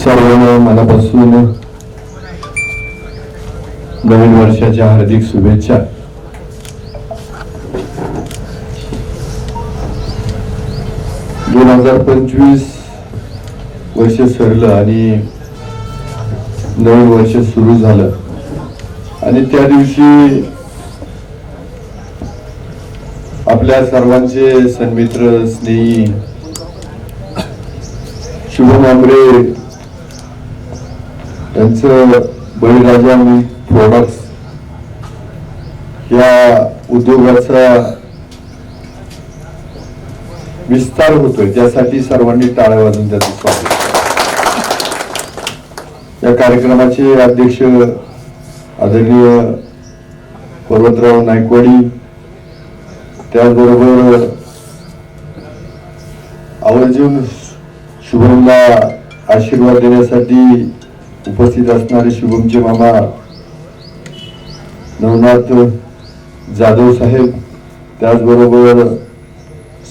सर्वांना मनापासून नवीन वर्षाच्या हार्दिक शुभेच्छा. दोन 2025 वर्ष सरलं आणि नवीन वर्ष सुरू झालं आणि त्या दिवशी आपल्या सर्वांचे सन्मित्र स्नेही शुभम आमरे यांचं बळीराजा मिल्क प्रोडक्ट्स या उद्योगाचा विस्तार होतोय त्यासाठी सर्वांनी टाळ्या वाजवून त्याचं स्वागत. या कार्यक्रमाचे अध्यक्ष आदरणीय पर्वतराव नायकवाडी, त्याचबरोबर आवर्जून शुभमला आशीर्वाद देण्यासाठी उपस्थित असणारे शुभमचे मामा नवनाथ जाधव साहेब, त्याचबरोबर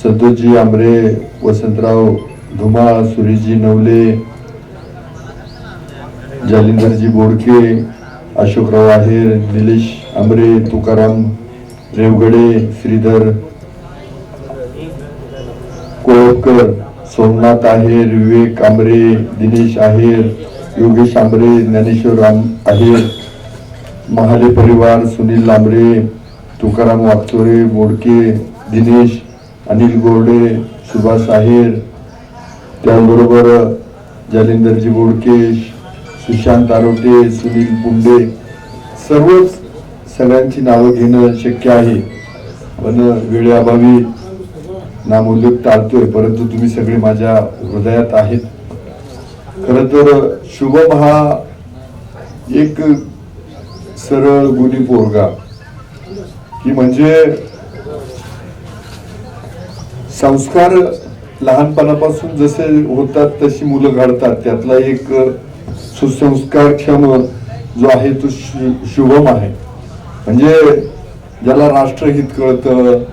संतोषजी आमरे, वसंतराव धुमाळ, सुरेशजी नवले, जालिंदरजी बोडके, अशोकराव आहेर, निलेश आमरे, तुकाराम रेवगडे, श्रीधर कोळकर, सोमनाथ आहेर, विवेक आमरे, दिनेश आहेर, योगेश आमरे, ज्ञानेश्वर आहेर, महाले परिवार, सुनील आमरे, तुकाराम वागचोरे, बोडके, दिनेश, अनिल गोरडे, सुभाष आहेर, त्याचबरोबर जालिंदरजी बोडके, सुशांत आरोटे, सुनील पुंडे, सर्वच सगळ्यांची नावं घेणं शक्य आहे पण वेळेअभावी नामोल्लेख टाळतोय, परंतु तुम्ही सगळे माझ्या हृदयात आहेत. खरं तर शुभम हा एक सरळ गुणी पोरगा की म्हणजे संस्कार लहानपणापासून जसे होतात तशी मुलं घडतात, त्यातला एक सुसंस्कारक्षम जो आहे तो शुभम आहे. म्हणजे ज्याला राष्ट्रहित कळतं,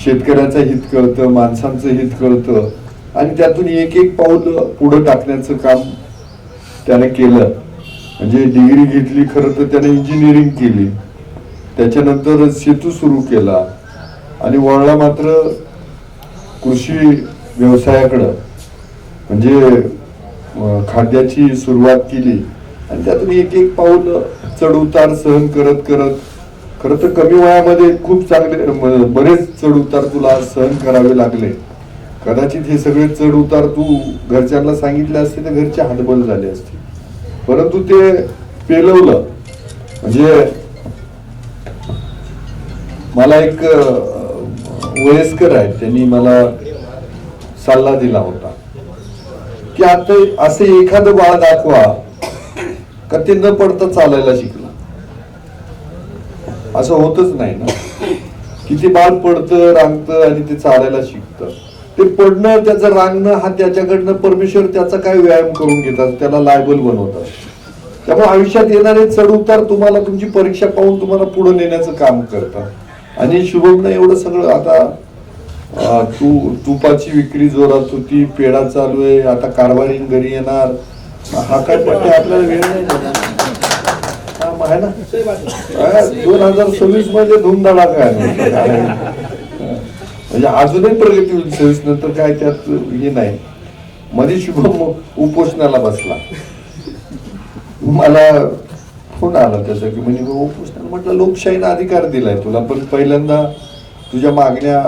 शेतकऱ्याचं हित कळतं, माणसांचं हित कळतं आणि त्यातून एक एक पाऊल पुढे टाकण्याचं काम त्याने केलं. म्हणजे डिग्री घेतली, खरं तर त्याने इंजिनिअरिंग केली, त्याच्यानंतर सेतू सुरू केला आणि वळला मात्र कृषी व्यवसायाकडं, म्हणजे खाद्याची सुरुवात केली आणि त्यातून एक एक पाऊल चढ उतार सहन करत करत खरं तर कमी वयामध्ये खूप चांगले बरेच चढ उतार तुला सहन करावे लागले. कदाचित हे सगळे चढ उतार तू घरच्यांना सांगितले असते तर घरचे हातबल झाले असते, परंतु ते पेलवलं. म्हणजे मला एक वयस्कर आहे, त्यांनी मला सल्ला दिला होता की आता असे एखादं बाळ दाखवा का ते न पडता चालायला शिकलं. असं होतच नाही ना की ते बाळ पडतं, रांगतं आणि ते चालायला शिकतं. ते पडणं, त्याचं रांगणं हा त्याच्याकडनं परमेश्वर त्याचा काय व्यायाम करून घेतात, त्याला लायबल बनवतात. त्यामुळे आयुष्यात येणारे चढ उतार तुम्हाला तुमची परीक्षा पाहून तुम्हाला पुढे नेण्याचं काम करतात. आणि शुभमनं एवढं सगळं, आता तुपाची विक्री जोरात होती, पेढा चालू आहे, आता कारभारी घरी येणार, हा काय पट्टे आपल्याला वेळ नाही आहे ना. 2026 मध्ये धुमधडाका आहे, म्हणजे अजूनही प्रगती होईल. 26 नंतर काय त्यात हे नाही. मध्ये शुभम उपोषणाला बसला, मला फोन आला त्याचा की म्हणजे उपोषणाला. म्हटलं लोकशाहीने अधिकार दिलाय तुला, पण पहिल्यांदा तुझ्या मागण्या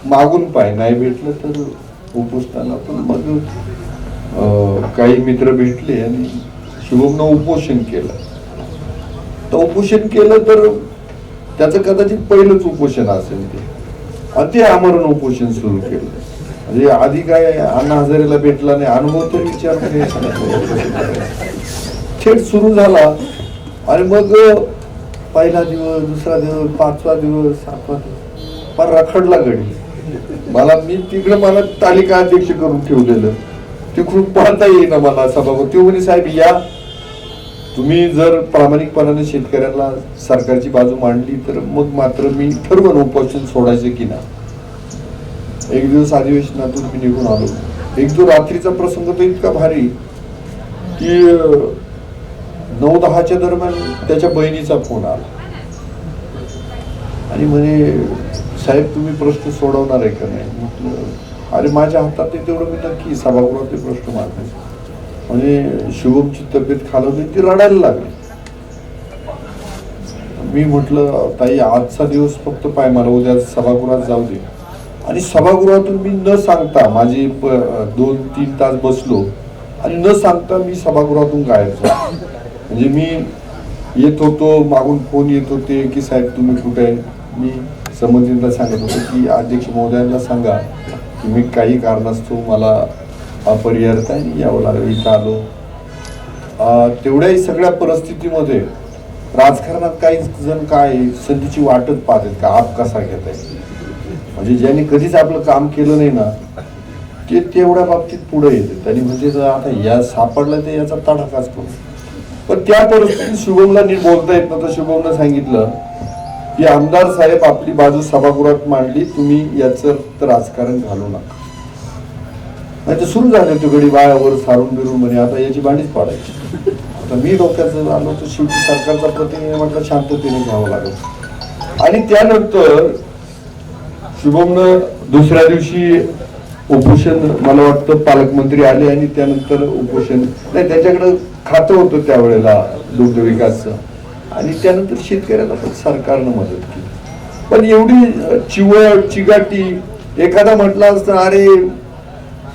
मागून पाय, नाही भेटलं तर उपोषणाला. पण मग काही मित्र भेटले आणि शुभमनं उपोषण केलं. तर उपोषण केलं तर त्याचं कदाचित पहिलंच उपोषण असेल ते, अति आमरण उपोषण सुरू केलं. म्हणजे आधी काय अण्णा हजारेला भेटला नाही, अनुभव तर विचार थेट सुरू झाला. आणि मग पहिला दिवस, दुसरा दिवस, 5वा दिवस, 7वा दिवस फार रखडला गडी. मी तिकडे मला तालिका अध्यक्ष करून ठेवलेलं, ते खूप पाहता येईना मला सभापती. ते म्हणे साहेब या, तुम्ही जर प्रामाणिकपणाने शेतकऱ्यांना सरकारची बाजू मांडली तर मग मात्र मी ठरवून उपोषण सोडायचं की नाही. एक दिवस अधिवेशनातून मी निघून आलो. एक जो रात्रीचा प्रसंग तो इतका भारी की 9-10च्या दरम्यान त्याच्या बहिणीचा फोन आला आणि म्हणे साहेब तुम्ही प्रश्न सोडवणार आहे का नाही. म्हटलं अरे माझ्या हातात आहे तेवढं मी नक्की सभागृहात ते प्रश्न मारते. म्हणजे शुभमची तब्येत खालवली ती रडायला लागली. मी म्हटलं ताई आजचा दिवस फक्त पाय मला उद्या सभागृहात जाऊ दे. आणि सभागृहातून मी न सांगता माझे 2-3 तास बसलो आणि न सांगता मी सभागृहातून गायब झालो. म्हणजे मी येत होतो, मागून फोन येत होते की साहेब तुम्ही कुठे आहे. मी संबंधितांना सांगत होतो की अध्यक्ष महोदयांना सांगा की मी काही कारणास्तव मला अपरिहार्य यावं लागलं, इथं आलो. तेवढ्याही सगळ्या परिस्थितीमध्ये राजकारणात काही जण काय संधीची वाटच पाहतात का आप कसा घेत आहे. म्हणजे ज्यांनी कधीच आपलं काम केलं नाही ना ते तेवढ्या बाबतीत पुढे येते. त्यांनी म्हणजे आता या सापडलं ते याचा तडाखाच करू. पण त्या परिस्थितीत शुभमला नीट बोलता येत नव्हतं. शुभमनं सांगितलं की आमदार साहेब आपली बाजू सभागृहात मांडली, तुम्ही याचं राजकारण घालू नका. नाही तर सुरू झाले तो गडी बायावर सारून बिरून म्हणे आता याची भांडीच पाडायची. आता मी डोक्याचं आलो तर शेवटी सरकारचा प्रतिनिधी म्हटलं शांततेने घ्यावं लागेल. आणि त्यानंतर शुभमनं दुसऱ्या दिवशी उपोषण, मला वाटतं पालकमंत्री आले आणि त्यानंतर उपोषण नाही त्याच्याकडं खातं होतं त्यावेळेला दुग्ध विकासचं. आणि त्यानंतर शेतकऱ्याला पण सरकारनं मदत केली. पण एवढी चिवट चिगाटी एखादा म्हटला असतं अरे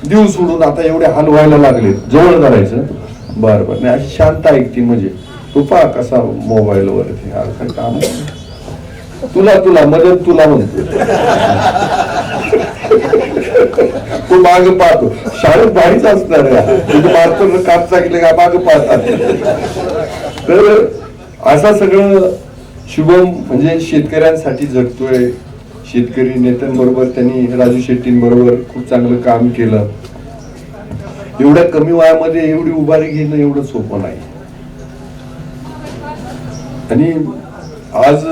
देऊ सोडून आता एवढे हाल व्हायला लागले जवळ करायचं बरं बरं नाही अशी शांत ऐकती. म्हणजे तो पहा कसा मोबाईल वरती काय काम तुला मदत तुला म्हणतो तो माग पाहतो. शाळेत भारीच असणार मारतो काम सांगितलं का माग पाहतात. तर असं सगळं शुभम म्हणजे शेतकऱ्यांसाठी झटतोय. शेतकरी नेत्यांबरोबर त्यांनी राजू शेट्टींबरोबर खूप चांगलं काम केलं. एवढ्या कमी वयामध्ये एवढी उभारी घेणं एवढं सोपं नाही. आणि आज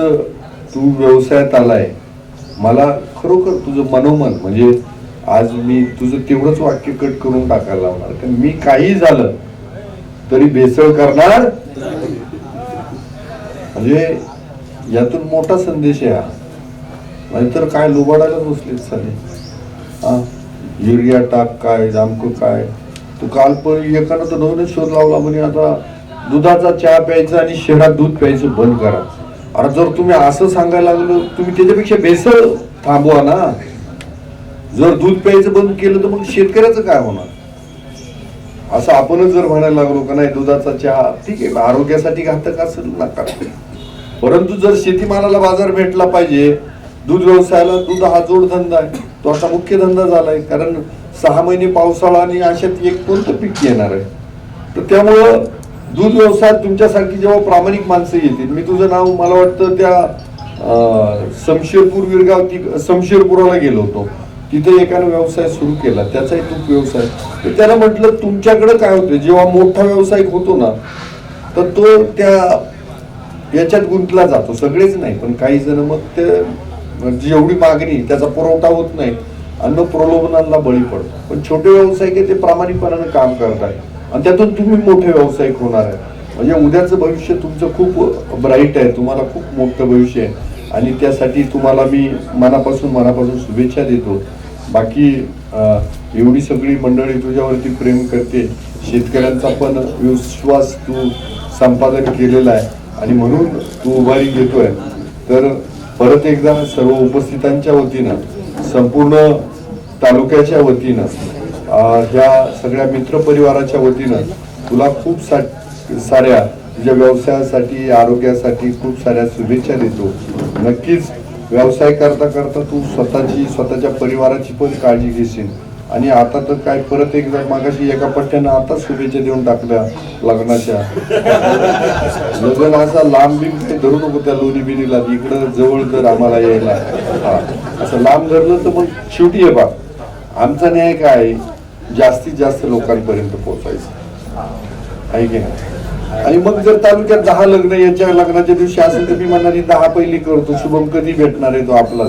तू व्यवसायात आलाय, मला खरोखर तुझं मनोमन म्हणजे आज मी तुझं तेवढंच वाक्य कट करून टाकायला लावणार. कारण मी काही झालं तरी भेसळ करणार. म्हणजे यातून मोठा संदेश आहे हा. नाहीतर काय लुबाडायला बसले चालेल. युरिया टाक काय जामकं काय. तू काल पण एकानं तर नवीनच शोध लावला म्हणे आता दुधाचा चहा प्यायचा आणि शहरात दूध प्यायचं बंद करा. अरे जर तुम्ही असं सांगायला लागलो तुम्ही त्याच्यापेक्षा भेसळ थांबवा ना. जर दूध प्यायचं बंद केलं तर मग शेतकऱ्याचं काय होणार. असं आपणच जर म्हणायला लागलो का नाही दुधाचा चहा ठीक आहे आरोग्यासाठी घातक असेल नका. परंतु जर शेतीमालाला बाजार भेटला पाहिजे, दूध व्यवसायाला दूध हा जोडधंदा आहे, तो आता मुख्य धंदा झालाय. कारण 6 महिने पावसाळा आणि अशात एक कोणतं पीक येणार आहे. तर त्यामुळं दूध व्यवसायात तुमच्यासारखी जेव्हा प्रामाणिक माणसं येतील, मी तुझं नाव मला वाटतं त्या शमशेरपूर विरगाव शमशेरपुराला गेलो होतो, तिथे एकानं व्यवसाय सुरू केला त्याचाही तूप व्यवसाय. तर त्याला म्हटलं तुमच्याकडे काय होतं जेव्हा मोठा व्यवसाय होतो ना तर तो त्या याच्यात गुंतला जातो. सगळेच नाही पण काही जण मग ते जेवढी मागणी त्याचा पुरवठा होत नाही अन्न प्रलोभनाला बळी पडतो. पण छोटे व्यावसायिक ते प्रामाणिकपणाने काम करताय आणि त्यातून तुम्ही मोठे व्यावसायिक होणार आहे. म्हणजे उद्याचं भविष्य तुमचं खूप ब्राईट आहे, तुम्हाला खूप मोठं भविष्य आहे आणि त्यासाठी तुम्हाला मी मनापासून शुभेच्छा देतो. बाकी एवढी सगळी मंडळी तुझ्यावरती प्रेम करते, शेतकऱ्यांचा पण विश्वास तू संपादन केलेला आहे आणि म्हणून तू उभारी घेतोय. तर परत एकदा सर्व उपस्थितांच्या वतीनं संपूर्ण तालुक्याच्या वतीनं ह्या सगळ्या मित्रपरिवाराच्या वतीनं तुला खूप साऱ्या तुझ्या व्यवसायासाठी आरोग्यासाठी खूप साऱ्या शुभेच्छा देतो. नक्कीच व्यवसाय करता करता तू स्वतःच्या परिवाराची पण काळजी घेशील. आणि आता तर काय परत एकदा मागाशी एका पट्ट्यानं आता शुभेच्छा देऊन टाकल्या लग्नाच्या. लग्न असा लांब बिंब काही धरू नको त्या लोणी बिनीला, इकडं जवळ जर आम्हाला यायला असं लांब धरलं तर मग शेवटी आहे बा आमचा न्याय काय जास्तीत जास्त लोकांपर्यंत पोहोचायचं आहे की नाही. आणि मग जर तालुक्यात 10 लग्न याच्या लग्नाच्या दिवशी असेल तर मी म्हणणार 10 पहिली करतो. शुभम कधी भेटणार आहे तो आपला.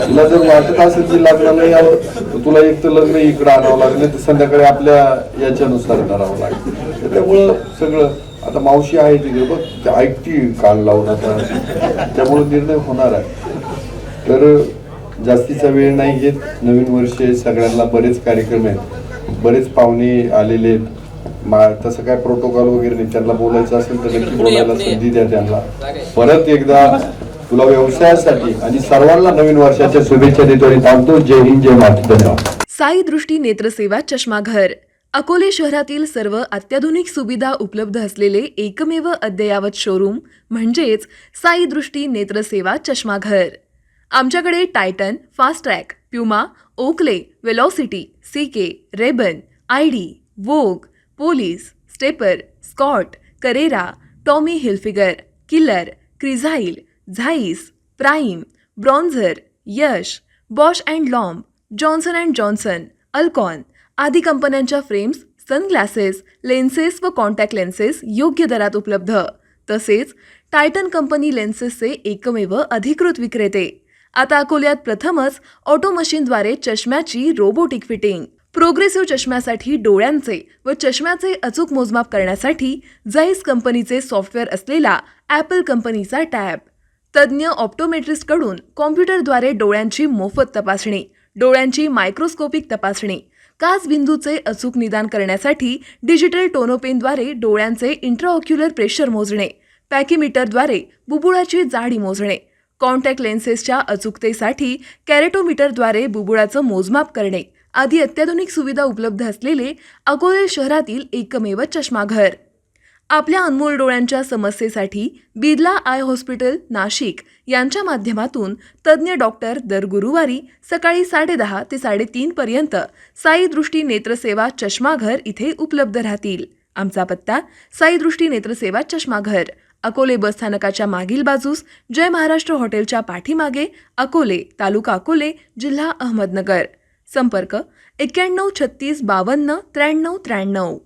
तुला जर वाटत असेल की लग्नाला यावं तर तुला एक तर लग्न इकडं आणावं लागलं तर संध्याकाळी आपल्या याच्यानुसार करावं लागेल. त्यामुळं सगळं आता मावशी आहे तिथे बघ ते ऐकती कान लावून आता, त्यामुळे निर्णय होणार आहे. तर जास्तीचा वेळ नाही घेत. नवीन वर्ष सगळ्यांना बरेच कार्यक्रम आहेत, बरेच पाहुणे आलेले आहेत. तसं काय प्रोटोकॉल वगैरे नाही. त्यांना बोलायचं असेल तर नक्की बोलायला संधी द्या त्यांना. परत एकदा तुला व्यवसायासाठी आणि सर्वांना नवीन वर्षाच्या शुभेच्छा देतो आणि थांबतो. जय हिंद, जय महाराष्ट्र. धन्यवाद. साई दृष्टी नेत्रसेवा चष्माघर अकोले शहरातील सर्व अत्याधुनिक सुविधा उपलब्ध असलेले एकमेव अद्ययावत शोरूम म्हणजेच साई दृष्टी नेत्रसेवा चष्माघर. आमच्याकडे Titan, Fastrack, Puma, Oakley, Velocity, CK, Ray Ban, ID, Vogue, Police, Stepper, Scott, Carrera, Tommy Hilfiger, Killer, Crizal, Zeiss, Prime, Bronzer, Yash, Bausch and Lomb, Johnson and Johnson, Alcon आदी कंपन्यांच्या फ्रेम्स, सनग्लासेस, लेन्सेस व कॉन्टॅक्ट लेन्सेस योग्य दरात उपलब्ध. तसेच Titan company लेन्सेसचे एकमेव अधिकृत विक्रेते. आता अकोल्यात प्रथमच ऑटो मशीनद्वारे चष्म्याची रोबोटिक फिटिंग. प्रोग्रेसिव्ह चष्म्यासाठी डोळ्यांचे व चष्म्याचे अचूक मोजमाप करण्यासाठी जाईस कंपनीचे सॉफ्टवेअर असलेला ॲपल कंपनीचा टॅब. तज्ज्ञ ऑप्टोमेट्रिस्टकडून कॉम्प्युटरद्वारे डोळ्यांची मोफत तपासणी, डोळ्यांची मायक्रोस्कोपिक तपासणी, काच बिंदूचे अचूक निदान करण्यासाठी डिजिटल टोनोपेनद्वारे डोळ्यांचे इंट्राऑक्युलर प्रेशर मोजणे, पॅकीमीटरद्वारे बुबुळाची जाडी मोजणे, कॉन्टॅक्ट लेन्सेसच्या अचूकतेसाठी कॅरेटोमीटरद्वारे बुबुळाचं मोजमाप करणे आदी अत्याधुनिक सुविधा उपलब्ध असलेले अकोले शहरातील एकमेव चष्माघर. आपल्या अनमोल डोळ्यांच्या समस्येसाठी बिर्ला आय हॉस्पिटल नाशिक यांच्या माध्यमातून तज्ज्ञ डॉक्टर दर गुरुवारी सकाळी 10:30 ते 3:30 पर्यंत साई दृष्टी नेत्रसेवा चष्माघर इथे उपलब्ध राहतील. आमचा पत्ता साई दृष्टी नेत्रसेवा चष्माघर, अकोले बसस्थानकाच्या मागील बाजूस, जय महाराष्ट्र हॉटेलच्या पाठीमागे, अकोले, तालुका अकोले, जिल्हा अहमदनगर. संपर्क 91 36 52 93 93.